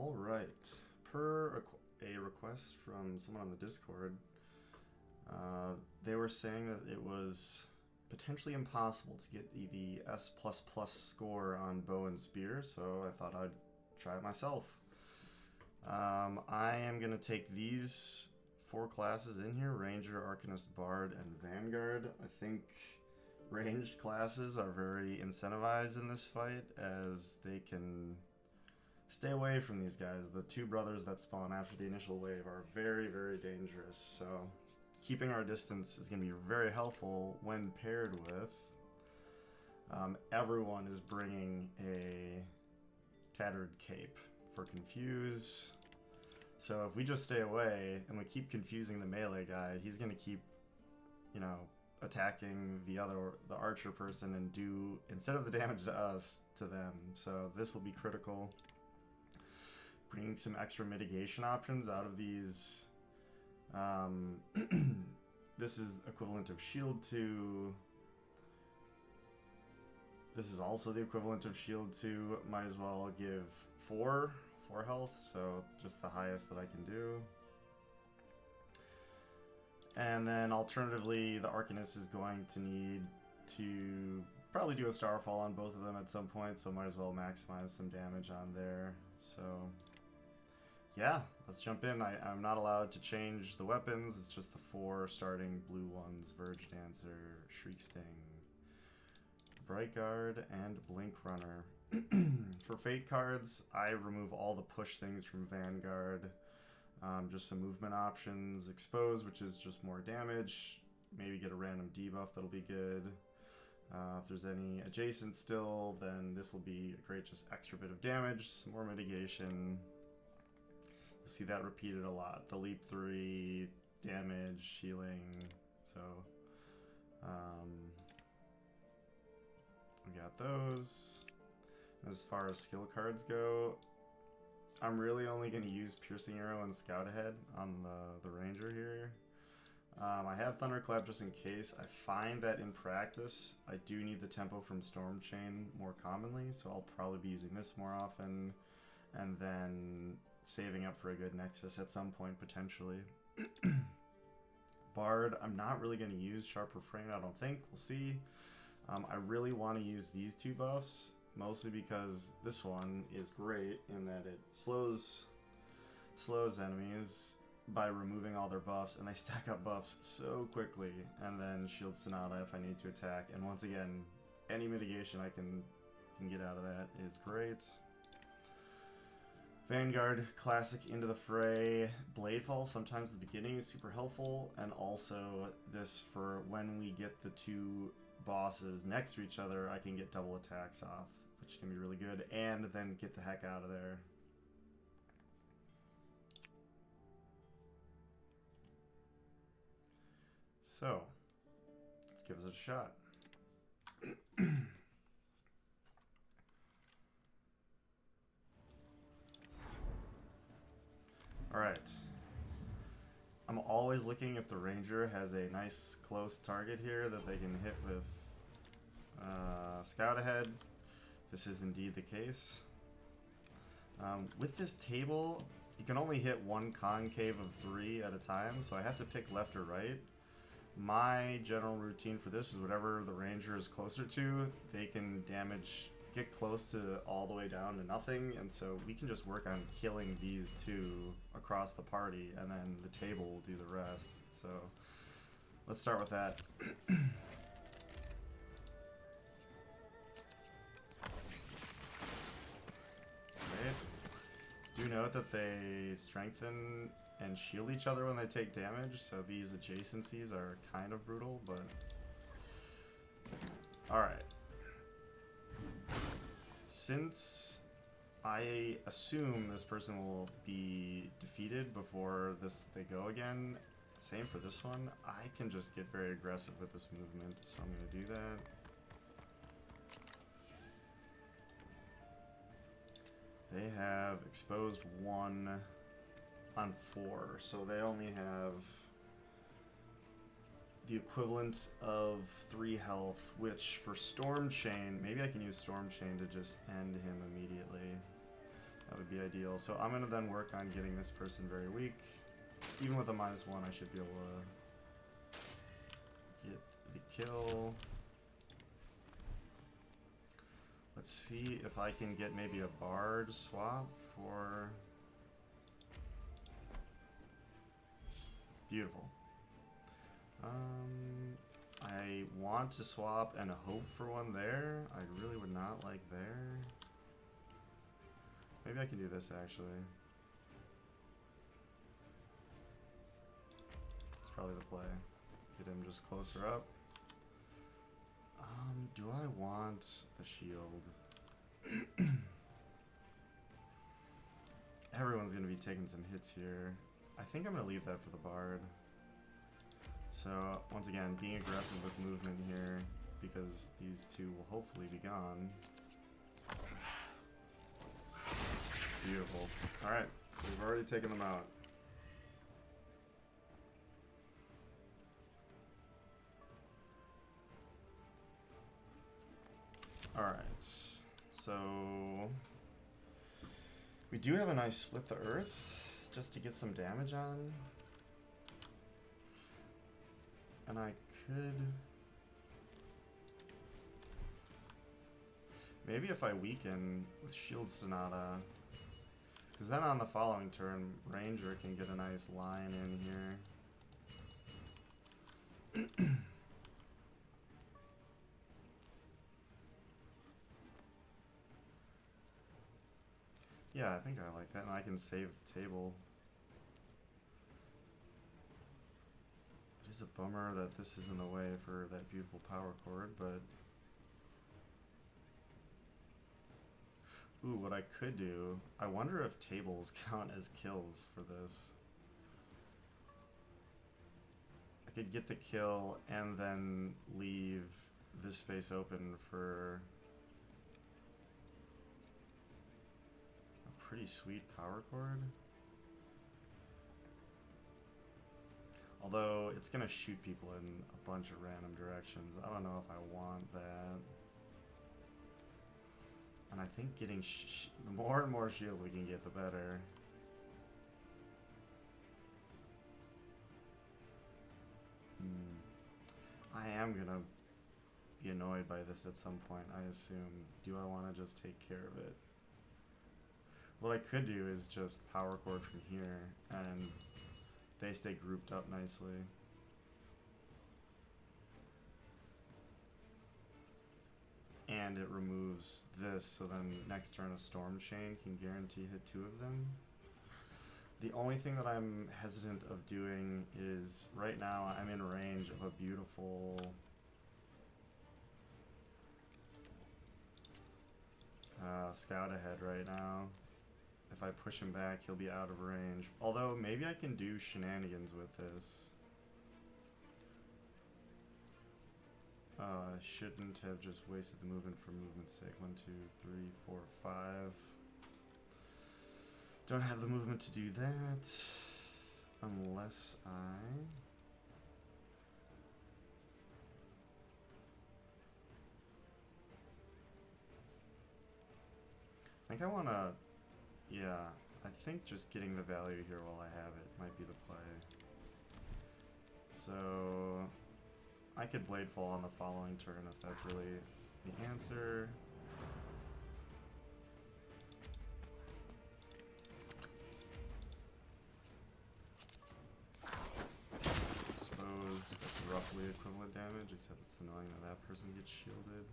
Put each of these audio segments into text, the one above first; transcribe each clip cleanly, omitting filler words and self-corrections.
All right. Per a request from someone on the Discord, they were saying that it was potentially impossible to get the S++ score on bow and spear, so I thought I'd try it myself. I am going to take these 4 classes in here: Ranger, Arcanist, Bard, and Vanguard. I think ranged classes are very incentivized in this fight, as they can stay away from these guys. The 2 brothers that spawn after the initial wave are very, very dangerous, so keeping our distance is going to be very helpful when paired with everyone is bringing a Tattered Cape for Confuse. So if we just stay away and we keep confusing the melee guy, he's going to keep, you know, attacking the archer person and do, instead of the damage to us, to them. So this will be critical. Bringing some extra mitigation options out of these. This is equivalent of shield 2. This is also the equivalent of shield 2. Might as well give 4 health, so just the highest that I can do. And then alternatively, the Arcanist is going to need to probably do a Starfall on both of them at some point, so might as well maximize some damage on there. So yeah, let's jump in. I'm not allowed to change the weapons. It's just the 4 starting blue ones: Verge Dancer, Shriek Sting, Bright Guard, and Blink Runner. For Fate cards, I remove all the push things from Vanguard. Just some movement options. Expose, which is just more damage. Maybe get a random debuff, that'll be good. If there's any adjacent still, then this will be a great just extra bit of damage, some more mitigation. You'll see that repeated a lot. The Leap 3, damage, healing. So we got those. As far as skill cards go, I'm really only going to use Piercing Arrow and Scout Ahead on the Ranger here. I have Thunderclap just in case. I find that in practice, I do need the tempo from Storm Chain more commonly, so I'll probably be using this more often, and then saving up for a good Nexus at some point, potentially. Bard, I'm not really going to use Sharp Refrain, I don't think. We'll see. I really want to use these 2 buffs, mostly because this one is great in that it slows enemies by removing all their buffs, and they stack up buffs so quickly, and then Shield Sonata if I need to attack. And once again, any mitigation I can get out of that is great. Vanguard, classic into the fray. Bladefall, sometimes at the beginning, is super helpful, and also this for when we get the 2 bosses next to each other, I can get double attacks off, which can be really good, and then get the heck out of there. So, let's give it a shot. Alright. I'm always looking if the Ranger has a nice close target here that they can hit with Scout Ahead. This is indeed the case. With this table, you can only hit 1 concave of 3 at a time, so I have to pick left or right. My general routine for this is whatever the Ranger is closer to, they can damage, get close to all the way down to nothing, and so we can just work on killing these 2 across the party, and then the table will do the rest. So let's start with that. Right. Do note that they strengthen and shield each other when they take damage, so these adjacencies are kind of brutal, but alright. Since I assume this person will be defeated before they go again, same for this one, I can just get very aggressive with this movement, so I'm going to do that. They have exposed 1 on 4, so they only have the equivalent of 3 health, which for Storm Chain, maybe I can use Storm Chain to just end him immediately. That would be ideal. So I'm going to then work on getting this person very weak. Even with a -1, I should be able to get the kill. Let's see if I can get maybe a bard swap for... Beautiful. I want to swap and hope for one there. I really would not like there. Maybe I can do this actually. It's probably the play. Get him just closer up. Do I want the shield? Everyone's gonna be taking some hits here. I think I'm gonna leave that for the bard. So, once again, being aggressive with movement here, because these two will hopefully be gone. Beautiful. Alright, so we've already taken them out. Alright, so we do have a nice split the earth, just to get some damage on. And I could... Maybe if I weaken with Shield Sonata, because then on the following turn, Ranger can get a nice line in here. Yeah, I think I like that, and I can save the table. It is a bummer that this is in the way for that beautiful power chord, but... Ooh, what I could do... I wonder if tables count as kills for this. I could get the kill and then leave this space open for... a pretty sweet power chord. Although, it's gonna shoot people in a bunch of random directions. I don't know if I want that. And I think getting the more and more shield we can get, the better. I am gonna be annoyed by this at some point, I assume. Do I want to just take care of it? What I could do is just power chord from here, and they stay grouped up nicely. And it removes this, so then next turn a Storm Chain can guarantee hit 2 of them. The only thing that I'm hesitant of doing is, right now I'm in range of a beautiful... scout ahead right now. If I push him back, he'll be out of range. Although, maybe I can do shenanigans with this. I shouldn't have just wasted the movement for movement's sake. 1, 2, 3, 4, 5. Don't have the movement to do that. Unless I... I think I want to... Yeah, I think just getting the value here while I have it might be the play. So... I could Bladefall on the following turn if that's really the answer. Suppose that's roughly equivalent damage, except it's annoying that that person gets shielded.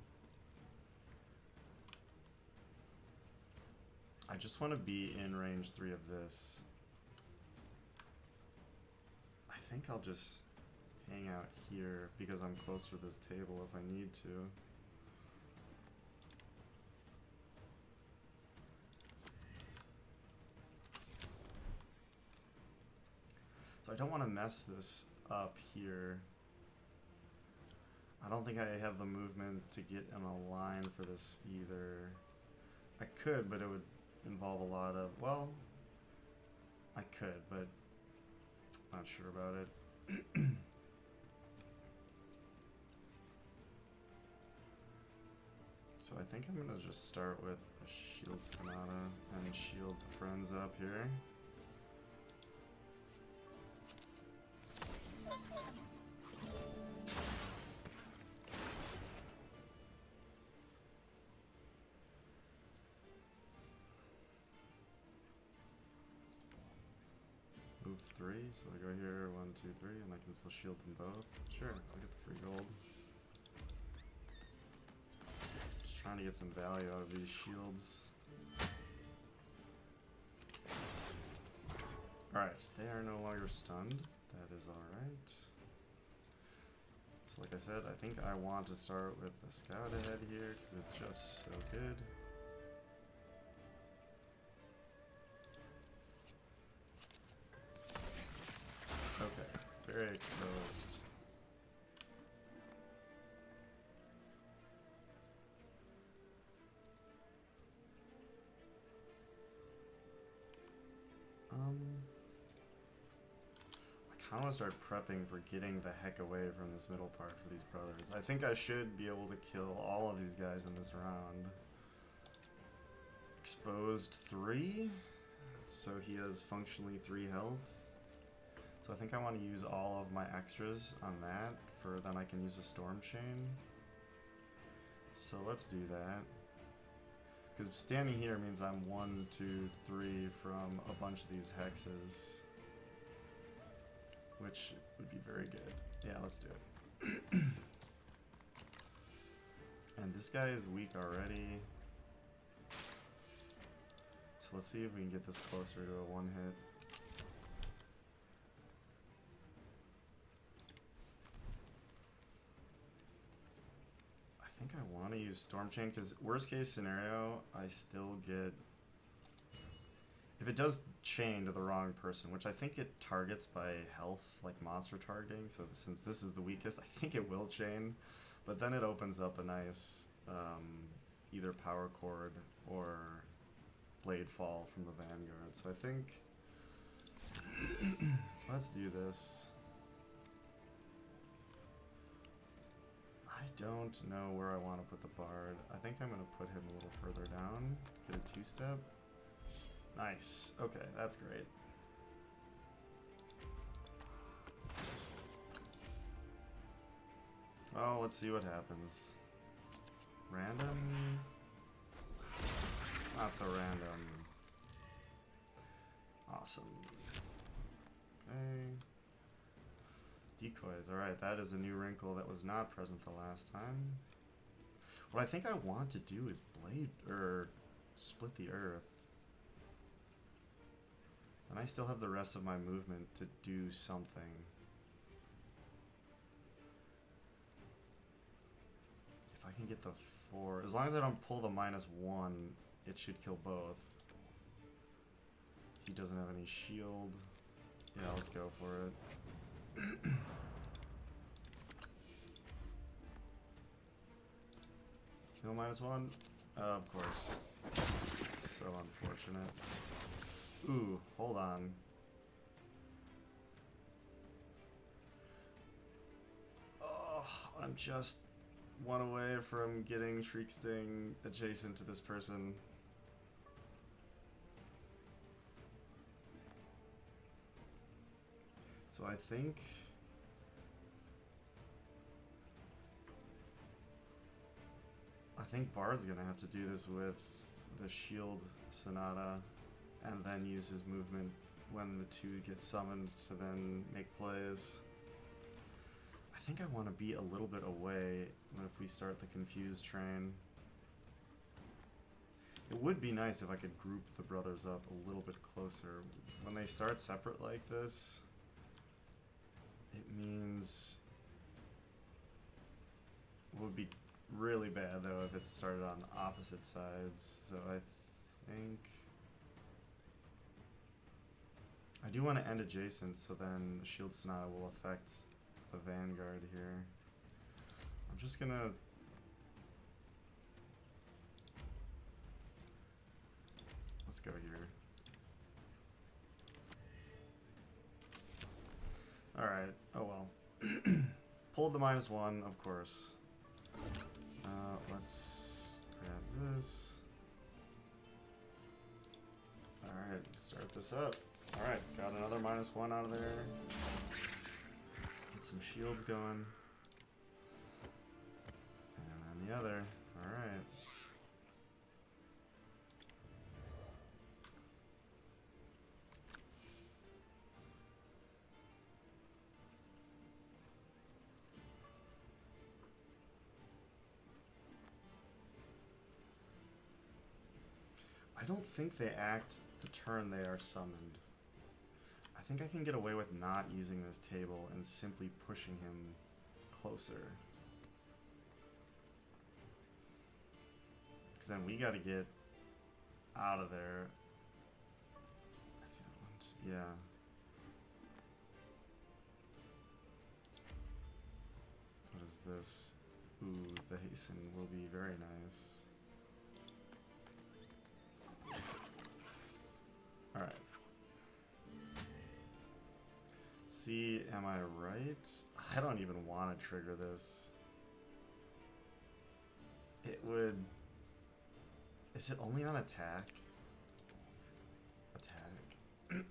I just want to be in range 3 of this. I think I'll just hang out here because I'm closer to this table if I need to. So I don't want to mess this up here. I don't think I have the movement to get in a line for this either. I could, but it would involve a lot of, well, I could, but not sure about it. So I think I'm gonna just start with a Shield Sonata and shield the friends up here. Move 3, so I go here, 1, 2, 3, and I can still shield them both. Sure, I'll get the free gold. Just trying to get some value out of these shields. Alright, they are no longer stunned. That is alright. So like I said, I think I want to start with the scout ahead here, because it's just so good. Okay, very exposed. I kind of want to start prepping for getting the heck away from this middle part for these brothers. I think I should be able to kill all of these guys in this round. Exposed 3, so he has functionally 3 health. So I think I want to use all of my extras on that, for then I can use a storm chain. So let's do that. Because standing here means I'm 1, 2, 3 from a bunch of these hexes. Which would be very good. Yeah, let's do it. And this guy is weak already. So let's see if we can get this closer to a 1-hit. I think I want to use Storm Chain, because worst case scenario, I still get... If it does chain to the wrong person, which I think it targets by health, like monster targeting, so since this is the weakest, I think it will chain, but then it opens up a nice either power chord or blade fall from the Vanguard. So I think let's do this. I don't know where I want to put the Bard. I think I'm going to put him a little further down, get a 2-step. Nice. Okay, that's great. Well, let's see what happens. Random? Not so random. Awesome. Okay. Decoys. Alright, that is a new wrinkle that was not present the last time. What I think I want to do is blade, or split the earth. And I still have the rest of my movement to do something. If I can get the 4, as long as I don't pull the -1, it should kill both. He doesn't have any shield. Yeah, let's go for it. No -1? Of course. So unfortunate. Ooh, hold on. Oh, I'm just 1 away from getting Shriek Sting adjacent to this person. So I think... Bard's gonna have to do this with the Shield Sonata, and then use his movement when the 2 get summoned to then make plays. I think I want to be a little bit away if we start the Confused train. It would be nice if I could group the brothers up a little bit closer. When they start separate like this, it means... It would be really bad though if it started on opposite sides. So I think... I do want to end adjacent, so then the Shield Sonata will affect the Vanguard here. I'm just gonna... Let's go here. Alright, oh well. Pulled the -1, of course. Let's this. Alright, start this up. Alright, got another -1 out of there. Get some shields going. And then the other. Alright. I don't think they act the turn they are summoned. I think I can get away with not using this table and simply pushing him closer. Because then we gotta get out of there. I see that one. Yeah. What is this? Ooh, the hasten will be very nice. Alright. See, am I right? I don't even want to trigger this. It would... Is it only on attack? Attack.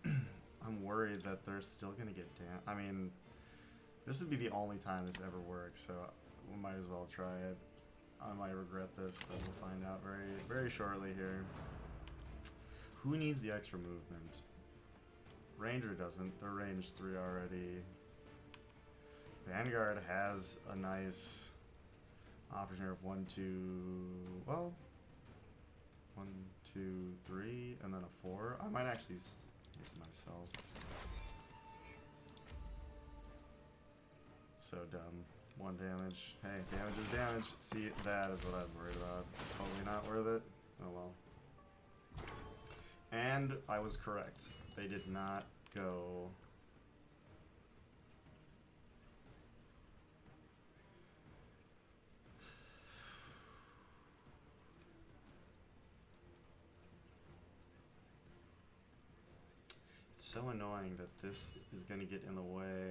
I'm worried that they're still going to get damaged. I mean, this would be the only time this ever works, so we might as well try it. I might regret this, but we'll find out very, very shortly here. Who needs the extra movement? Ranger doesn't. They're range 3 already. Vanguard has a nice option here of 1, 2... Well... 1, 2, 3, and then a 4. I might actually use myself. So dumb. 1 damage. Hey, damage is damage. See, that is what I'm worried about. Probably not worth it. Oh well. And I was correct. They did not go... It's so annoying that this is going to get in the way.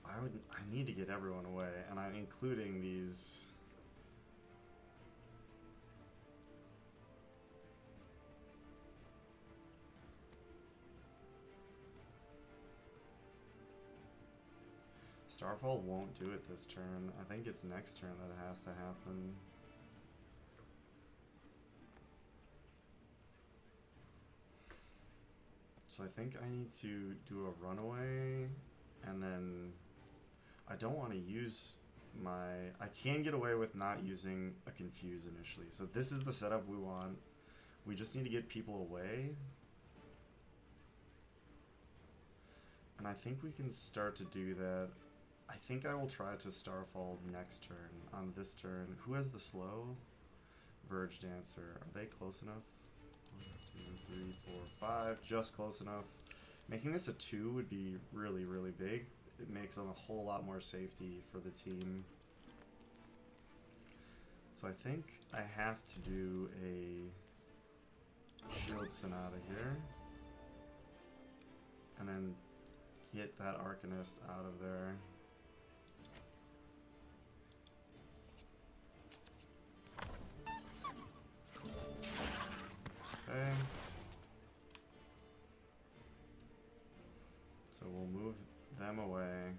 I need to get everyone away, and I'm including these... Starfall won't do it this turn. I think it's next turn that it has to happen. So I think I need to do a runaway, and then I don't want to use my... I can get away with not using a confuse initially. So this is the setup we want. We just need to get people away. And I think we can start to do that. I think I will try to Starfall next turn. On this turn, who has the slow? Verge Dancer. Are they close enough? 1, 2, 3, 4, 5. Just close enough. Making this a 2 would be really, really big. It makes them a whole lot more safety for the team. So I think I have to do a Shield Sonata here. And then get that Arcanist out of there. Okay. So we'll move them away.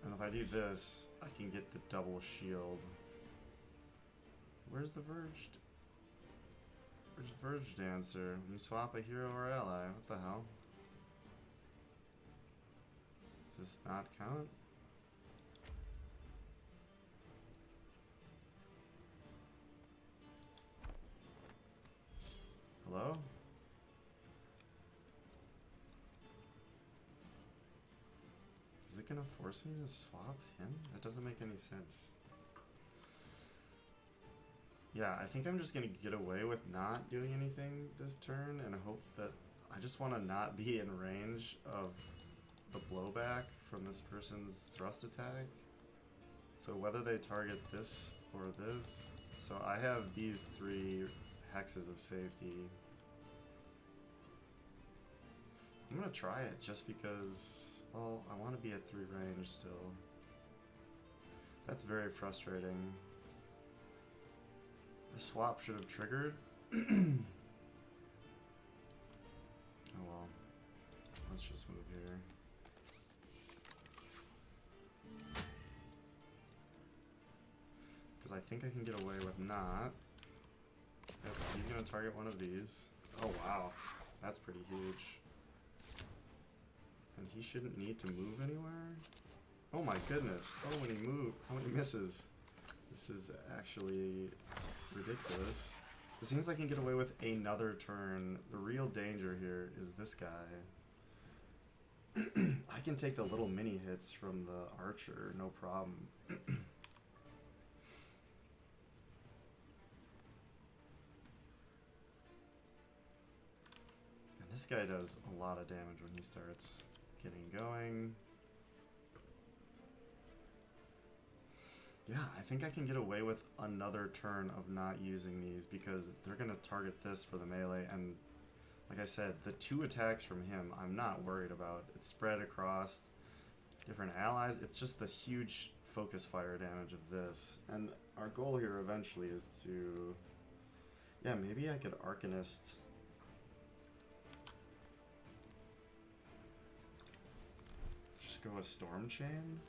And if I do this, I can get the double shield. Where's the Verge? Where's Verge Dancer? When you swap a hero or ally, what the hell? Does this not count? Hello? Is it gonna force me to swap him? That doesn't make any sense. Yeah, I think I'm just gonna get away with not doing anything this turn and hope that I just want to not be in range of the blowback from this person's thrust attack. So whether they target this or this, So I have these 3 hexes of safety. I'm gonna try it just because, well, I want to be at 3 range still. That's very frustrating. The swap should have triggered. Oh well. Let's just move here. Because I think I can get away with not. Yep, he's gonna target one of these. Oh wow. That's pretty huge. And he shouldn't need to move anywhere? Oh my goodness. How many misses? This is actually ridiculous. It seems I can get away with another turn. The real danger here is this guy. I can take the little mini hits from the archer, no problem. And this guy does a lot of damage when he starts getting going. Yeah, I think I can get away with another turn of not using these because they're going to target this for the melee, and like I said, the 2 attacks from him I'm not worried about. It's spread across different allies. It's just the huge focus fire damage of this. And our goal here eventually is to... Yeah, maybe I could Arcanist... Just go a Storm Chain?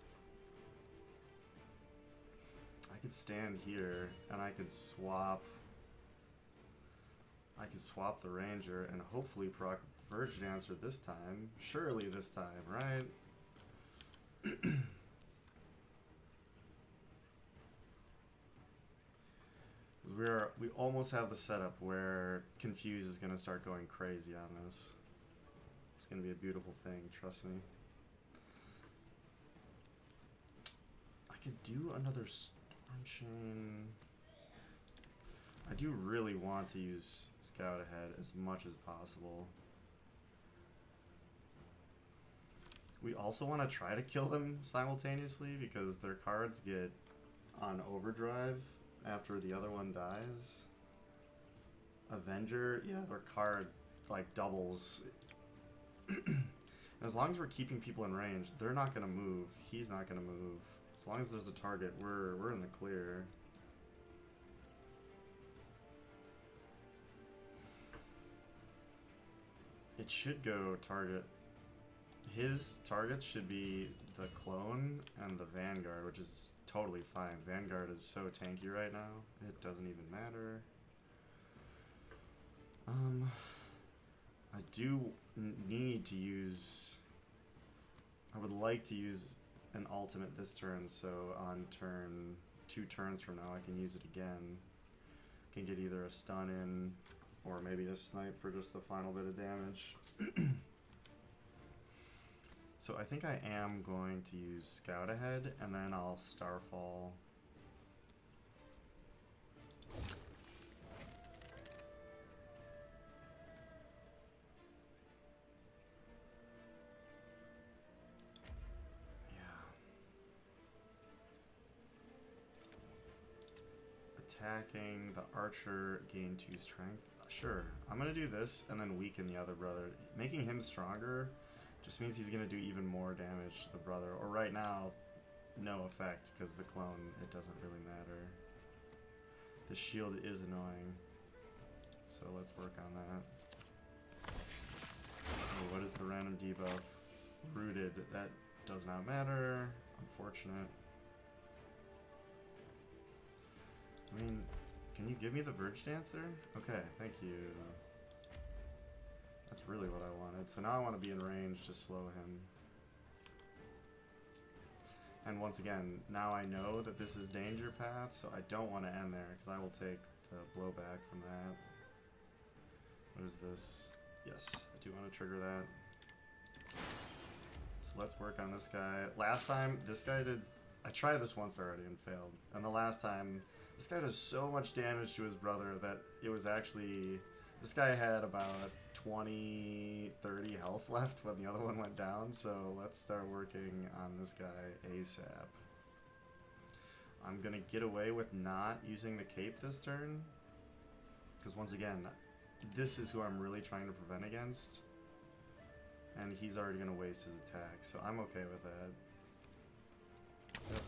I could stand here and I could swap the Ranger and hopefully proc Verge Dancer this time. Surely this time, right? Because we almost have the setup where Confuse is gonna start going crazy on this. It's gonna be a beautiful thing, trust me. I could do another Storm Chain. I do really want to use Scout Ahead as much as possible. We also want to try to kill them simultaneously because their cards get on overdrive after the other one dies. Avenger, yeah, their card like doubles. As long as we're keeping people in range, they're not going to move. He's not going to move. As long as there's a target, we're in the clear. It should go target. His targets should be the clone and the Vanguard, which is totally fine. Vanguard is so tanky right now, it doesn't even matter. I do need to use... I would like to use an ultimate this turn, so on turn 2 turns from now I can use it again. Can get either a stun in or maybe a snipe for just the final bit of damage. So I think I am going to use Scout Ahead, and then I'll Starfall. Yeah. Attacking the archer, gain 2 strength. Sure, I'm gonna do this and then weaken the other brother. Making him stronger just means he's gonna do even more damage to the brother. Or right now, no effect because the clone, it doesn't really matter. The shield is annoying, so let's work on that. Oh, what is the random debuff? Rooted, that does not matter. Unfortunate. I mean, can you give me the Verge Dancer? Okay, thank you. That's really what I wanted. So now I want to be in range to slow him. And once again, now I know that this is danger path, so I don't want to end there, because I will take the blowback from that. What is this? Yes, I do want to trigger that. So let's work on this guy. Last time, this guy did... I tried this once already and failed. And the last time, this guy does so much damage to his brother that it was actually... This guy had about 20, 30 health left when the other one went down, so let's start working on this guy ASAP. I'm gonna get away with not using the cape this turn. Because once again, this is who I'm really trying to prevent against. And he's already gonna waste his attack, so I'm okay with that. Yep.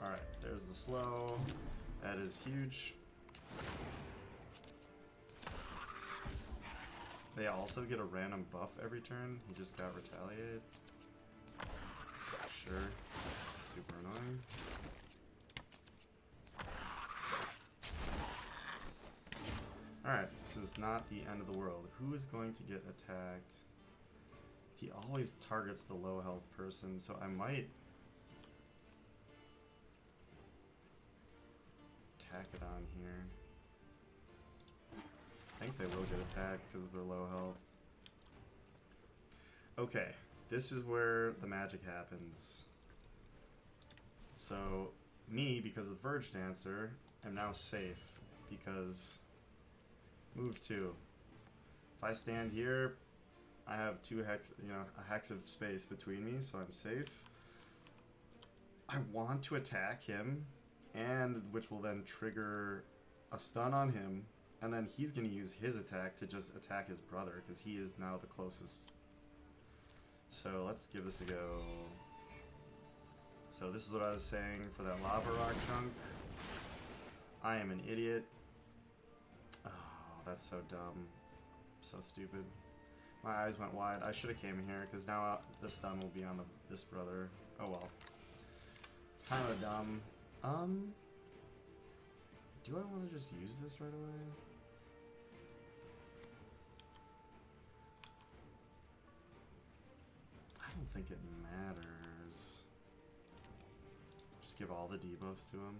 Alright, there's the slow. That is huge. They also get a random buff every turn. He just got retaliate. Sure. Super annoying. Alright, so it's not the end of the world. Who is going to get attacked? He always targets the low health person, so I might tack it on here. I think they will get attacked because of their low health. Okay, this is where the magic happens. So, me, because of Verge Dancer, am now safe because move 2. If I stand here, I have 2 hex, a hex of space between me, so I'm safe. I want to attack him, and which will then trigger a stun on him, and then he's going to use his attack to just attack his brother, because he is now the closest. So let's give this a go. So this is what I was saying for that lava rock chunk. I am an idiot. Oh, that's so dumb. So stupid. My eyes went wide. I should have came here, because now the stun will be on this brother. Oh well. Kind of dumb. Do I want to just use this right away? I don't think it matters. Just give all the debuffs to him.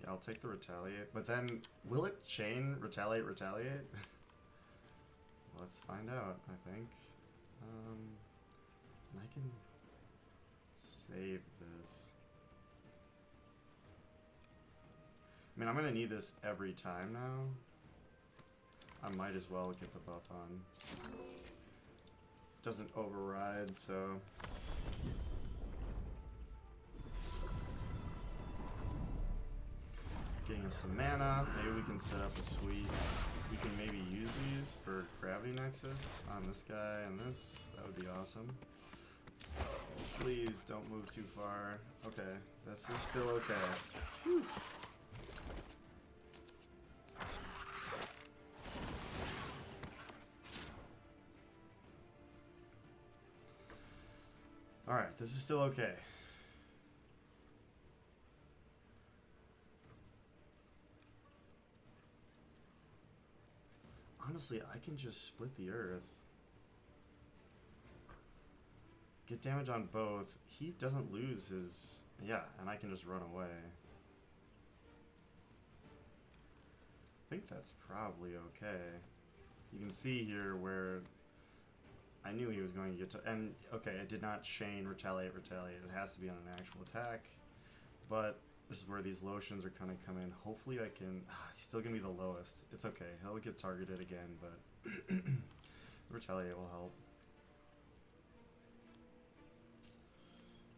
Yeah, I'll take the retaliate. But then, will it chain retaliate? Let's find out, I think. And I can save this. I mean, I'm gonna need this every time now. I might as well get the buff on. Doesn't override, so... Getting us some mana. Maybe we can set up a suite. We can maybe use these for Gravity Nexus on this guy and this. That would be awesome. Please don't move too far. Okay, this is still okay. Whew. Alright, this is still okay. Honestly, I can just split the earth. Get damage on both. He doesn't lose his... Yeah, and I can just run away. I think that's probably okay. You can see here where I knew he was going to get to... And, okay, it did not chain retaliate. It has to be on an actual attack. But this is where these lotions are going to come in. Hopefully I can... it's still going to be the lowest. It's okay. He'll get targeted again, but... retaliate will help.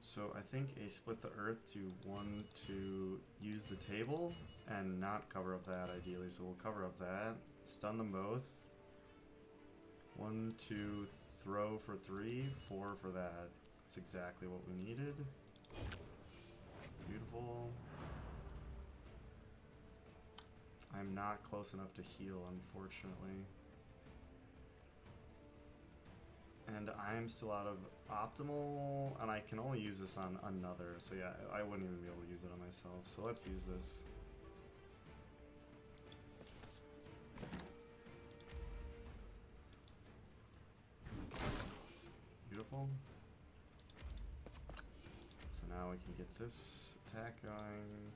So I think a split the earth to 1 to use the table and not cover up that ideally. So we'll cover up that. Stun them both. 1, 2, throw for 3, 4 for that. That's exactly what we needed. Beautiful. I'm not close enough to heal, unfortunately. And I'm still out of optimal, and I can only use this on another. So yeah, I wouldn't even be able to use it on myself. So let's use this. Beautiful. So now we can get this attack going.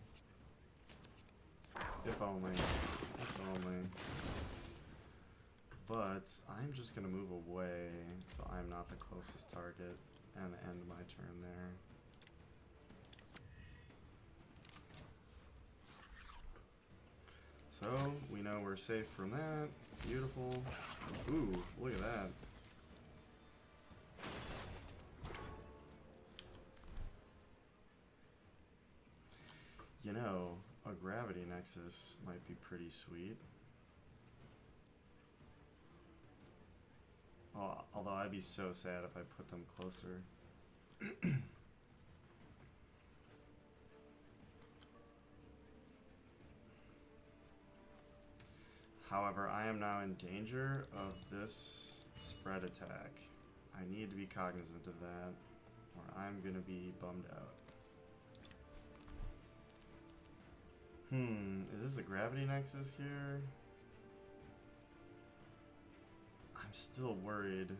If only. If only. But I'm just going to move away so I'm not the closest target and end my turn there. So we know we're safe from that. Beautiful. Ooh, look at that. You know, a gravity nexus might be pretty sweet. Oh, although I'd be so sad if I put them closer. However, I am now in danger of this spread attack. I need to be cognizant of that, or I'm gonna be bummed out. Is this a gravity nexus here? I'm still worried.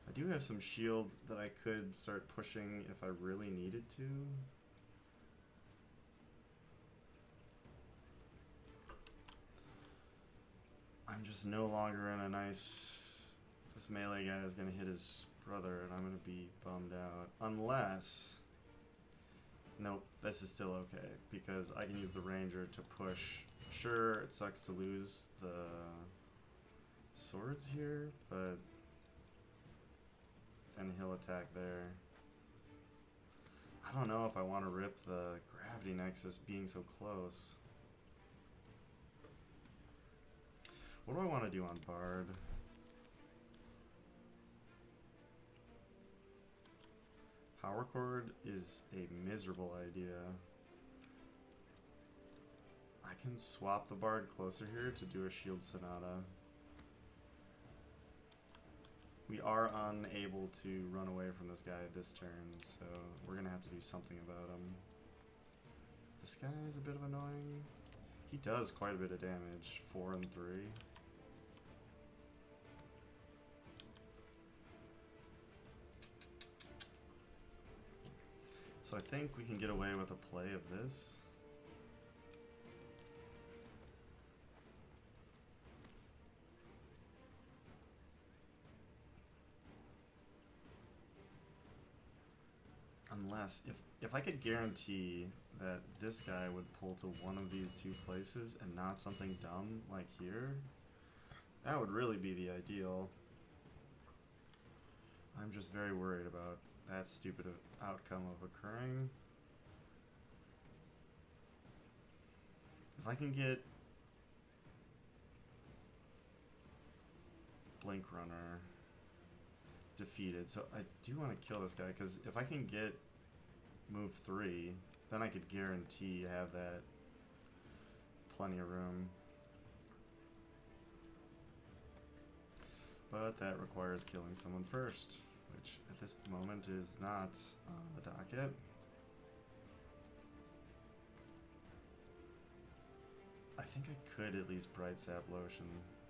I do have some shield that I could start pushing if I really needed to. I'm just no longer in a nice... This melee guy is going to hit his brother and I'm going to be bummed out. Unless... Nope, this is still okay because I can use the ranger to push. Sure, it sucks to lose the swords here, but then he'll attack there. I don't know if I want to rip the gravity nexus being so close. What do I want to do on Bard? Power Chord is a miserable idea. I can swap the Bard closer here to do a Shield Sonata. We are unable to run away from this guy this turn, so we're gonna have to do something about him. This guy is a bit of annoying. He does quite a bit of damage, 4 and 3. So I think we can get away with a play of this. Unless, if I could guarantee that this guy would pull to one of these two places and not something dumb like here, that would really be the ideal. I'm just very worried about that stupid outcome of occurring. If I can get Blink Runner defeated, so I do want to kill this guy because if I can get move 3, then I could guarantee have that plenty of room. But that requires killing someone first, which at this moment is not on the docket. I think I could at least Bright Sap Lotion,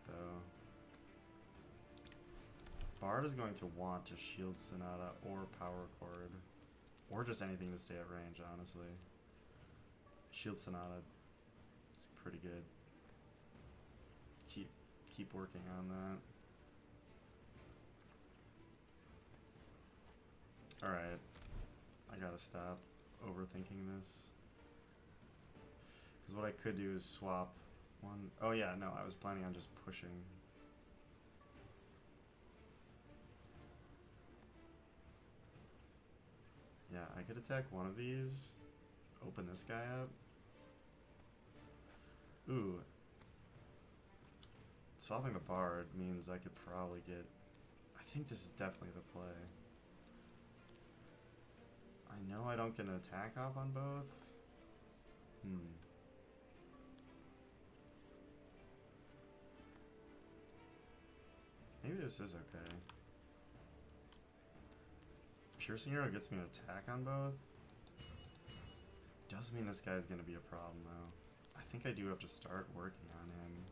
though. Bard is going to want to Shield Sonata or Power Chord, or just anything to stay at range, honestly. Shield Sonata is pretty good. Keep working on that. Alright, I gotta stop overthinking this. Because what I could do is swap one. Oh yeah, no, I was planning on just pushing. Yeah, I could attack one of these, open this guy up. Ooh. Swapping the Bard means I could probably get... I think this is definitely the play. I know I don't get an attack off on both. Maybe this is okay. Piercing Arrow gets me an attack on both. Does mean this guy's gonna be a problem though. I think I do have to start working on him.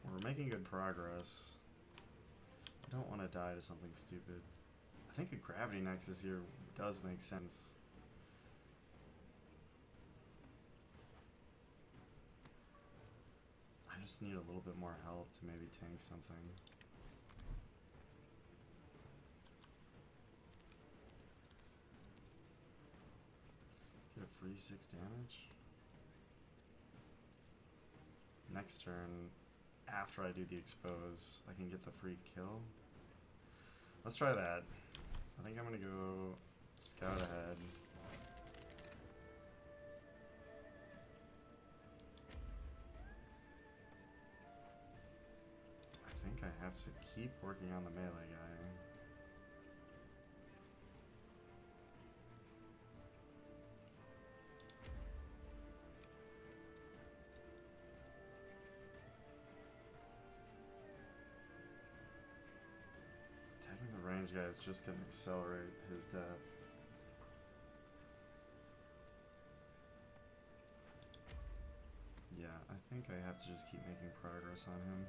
We're making good progress. I don't want to die to something stupid. I think a Gravity Nexus here does make sense. I just need a little bit more health to maybe tank something. free 6 damage. Next turn, after I do the expose, I can get the free kill. Let's try that. I think I'm gonna go scout ahead. I think I have to keep working on the melee guy. Attacking the range guy is just gonna accelerate his death. Yeah, I think I have to just keep making progress on him.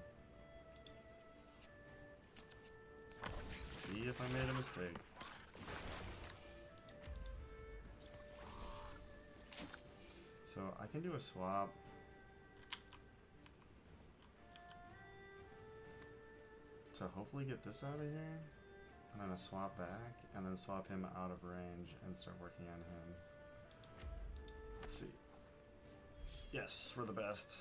Let's see if I made a mistake. So I can do a swap. To hopefully get this out of here. And then a swap back. And then swap him out of range and start working on him. Let's see. Yes, we're the best.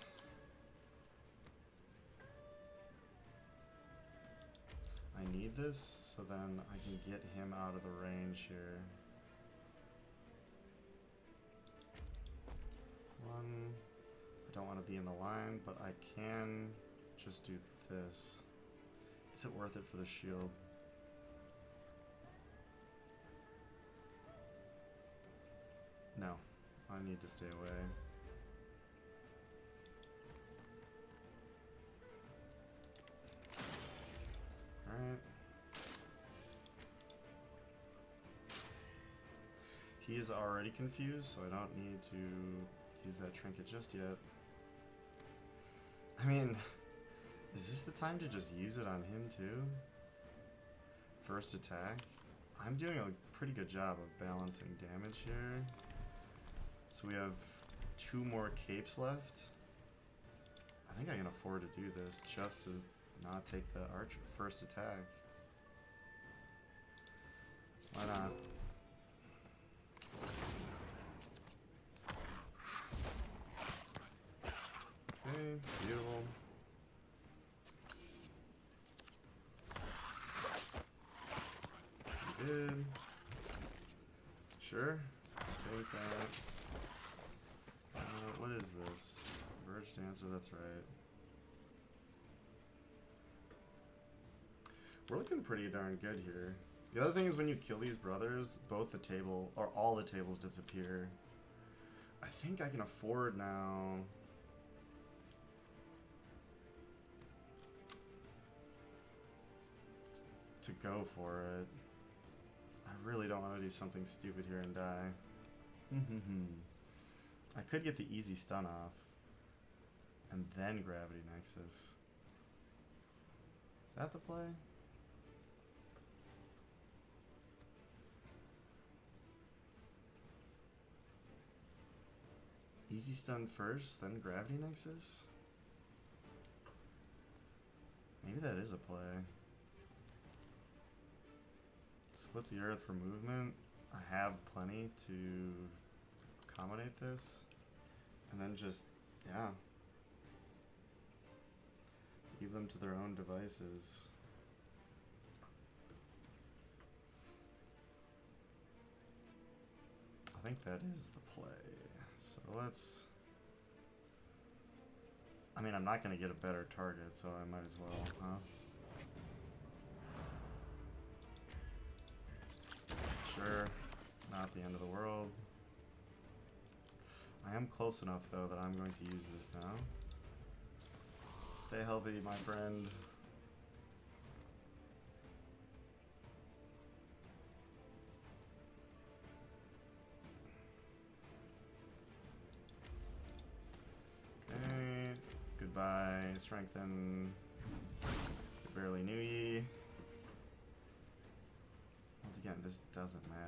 I need this so then I can get him out of the range here. One. I don't want to be in the line, but I can just do this. Is it worth it for the shield? No. I need to stay away. Alright. He is already confused, so I don't need to use that trinket just yet. I mean, is this the time to just use it on him too? First attack? I'm doing a pretty good job of balancing damage here. So we have 2 more capes left. I think I can afford to do this just to not take the archer first attack. Why not? Okay, beautiful. Did. Sure, I'll take that. What is this? Verge Dancer, that's right. We're looking pretty darn good here. The other thing is when you kill these brothers, both the table, or all the tables disappear. I think I can afford now. To go for it. I really don't want to do something stupid here and die. I could get the easy stun off. And then Gravity Nexus. Is that the play? Easy stun first, then Gravity Nexus? Maybe that is a play. Split the earth for movement. I have plenty to accommodate this. And then just, yeah. Leave them to their own devices. I think that is the play. So let's... I mean, I'm not going to get a better target, so I might as well, huh? Sure, not the end of the world. I am close enough, though, that I'm going to use this now. Stay healthy, my friend. Okay, goodbye, strengthen. Barely knew ye. Once again, this doesn't matter.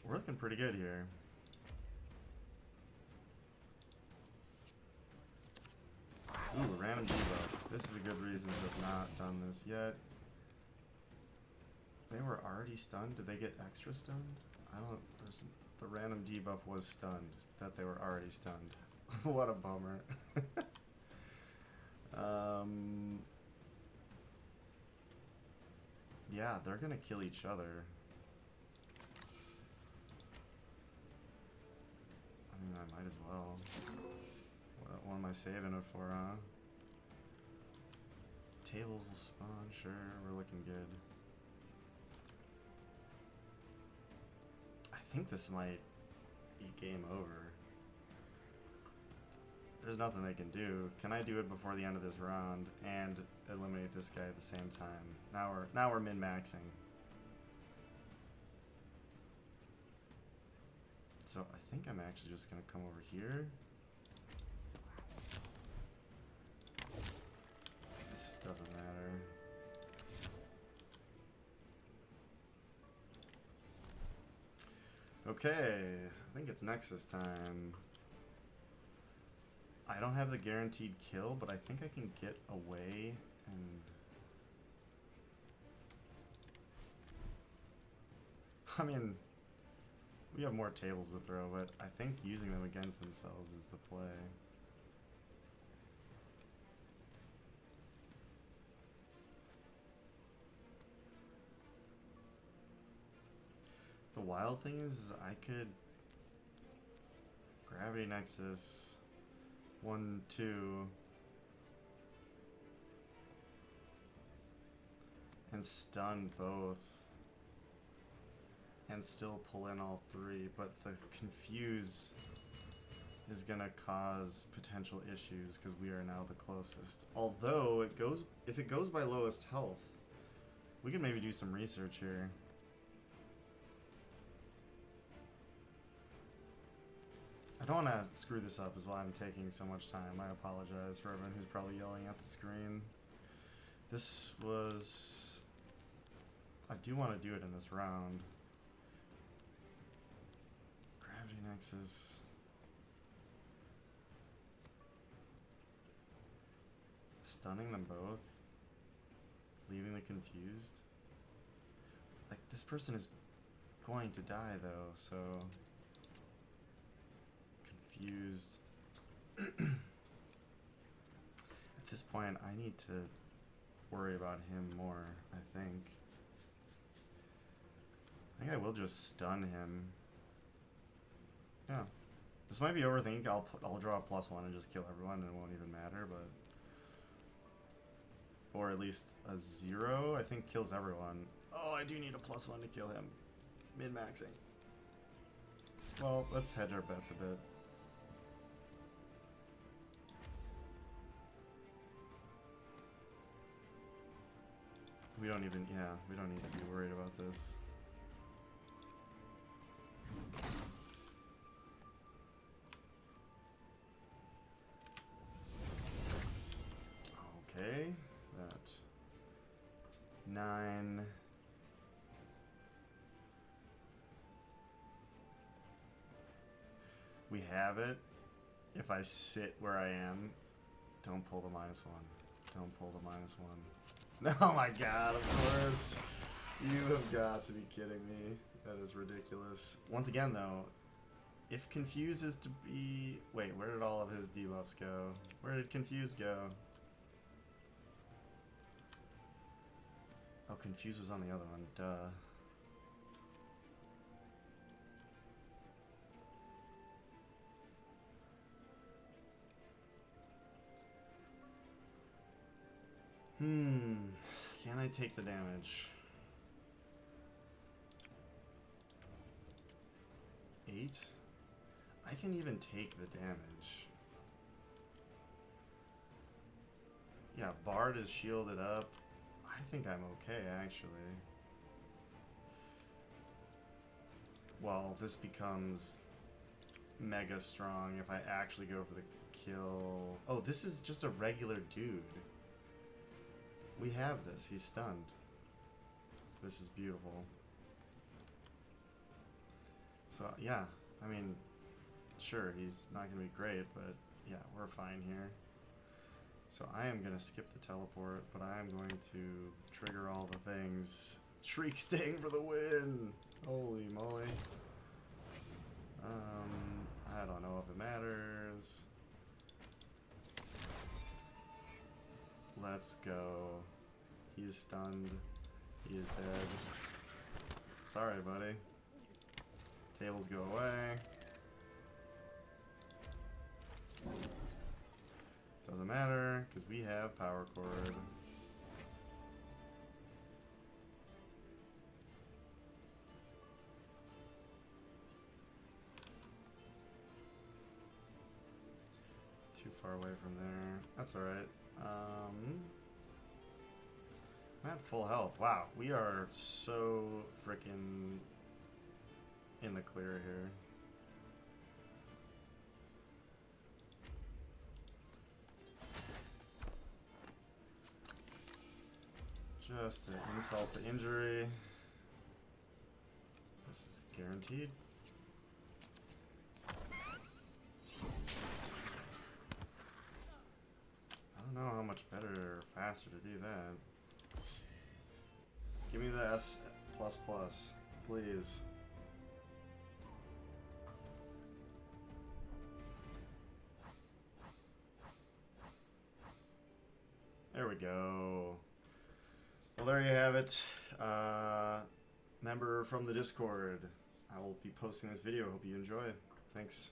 We're looking pretty good here. Ooh, random debuff. This is a good reason to have not done this yet. They were already stunned? Did they get extra stunned? I don't... The random debuff was stunned. That they were already stunned. What a bummer. Yeah, they're gonna kill each other. I mean, I might as well. What am I saving it for, huh? Tables will spawn, sure, we're looking good. I think this might be game over. There's nothing they can do. Can I do it before the end of this round and eliminate this guy at the same time? Now we're min-maxing. So I think I'm actually just gonna come over here. This doesn't matter. Okay, I think it's Nexus time. I don't have the guaranteed kill, but I think I can get away and... I mean, we have more tables to throw, but I think using them against themselves is the play. The wild thing is I could Gravity Nexus 1, 2 and stun both and still pull in all three, but the confuse is gonna cause potential issues because we are now the closest. Although if it goes by lowest health, we could maybe do some research here. I don't want to screw this up is why I'm taking so much time. I apologize for everyone who's probably yelling at the screen. This was... I do want to do it in this round. Gravity Nexus. Stunning them both. Leaving the confused. Like, this person is going to die though, so... Confused. At this point, I need to worry about him more, I think. I think I will just stun him. Yeah. This might be overthinking. I'll draw a +1 and just kill everyone and it won't even matter, but... Or at least a 0, I think, kills everyone. Oh, I do need a +1 to kill him. Min-maxing. Well, let's hedge our bets a bit. We don't even, yeah, we don't need to be worried about this. Okay, that 9. We have it. If I sit where I am, don't pull the -1. Don't pull the -1. Oh my god, of course. You have got to be kidding me. That is ridiculous. Once again, though, if Confused is to be... Wait, where did all of his debuffs go? Where did Confused go? Oh, Confused was on the other one. Duh. Can I take the damage? 8? I can even take the damage. Yeah, Bard is shielded up. I think I'm okay, actually. Well, this becomes mega strong if I actually go for the kill. Oh, this is just a regular dude. We have this. He's stunned. This is beautiful. So, yeah. I mean, sure, he's not going to be great, but yeah, we're fine here. So I am going to skip the teleport, but I am going to trigger all the things Shriek Sting for the win! Holy moly. I don't know if it matters. Let's go. He's stunned. He is dead. Sorry, buddy. Tables go away. Doesn't matter, because we have power chord. Too far away from there. That's alright. I'm at full health. Wow, we are so freaking in the clear here. Just an insult to injury. This is guaranteed. I don't know how much better or faster to do that. Give me the S++, please. There we go. Well, there you have it. Member from the Discord. I will be posting this video. Hope you enjoy. Thanks.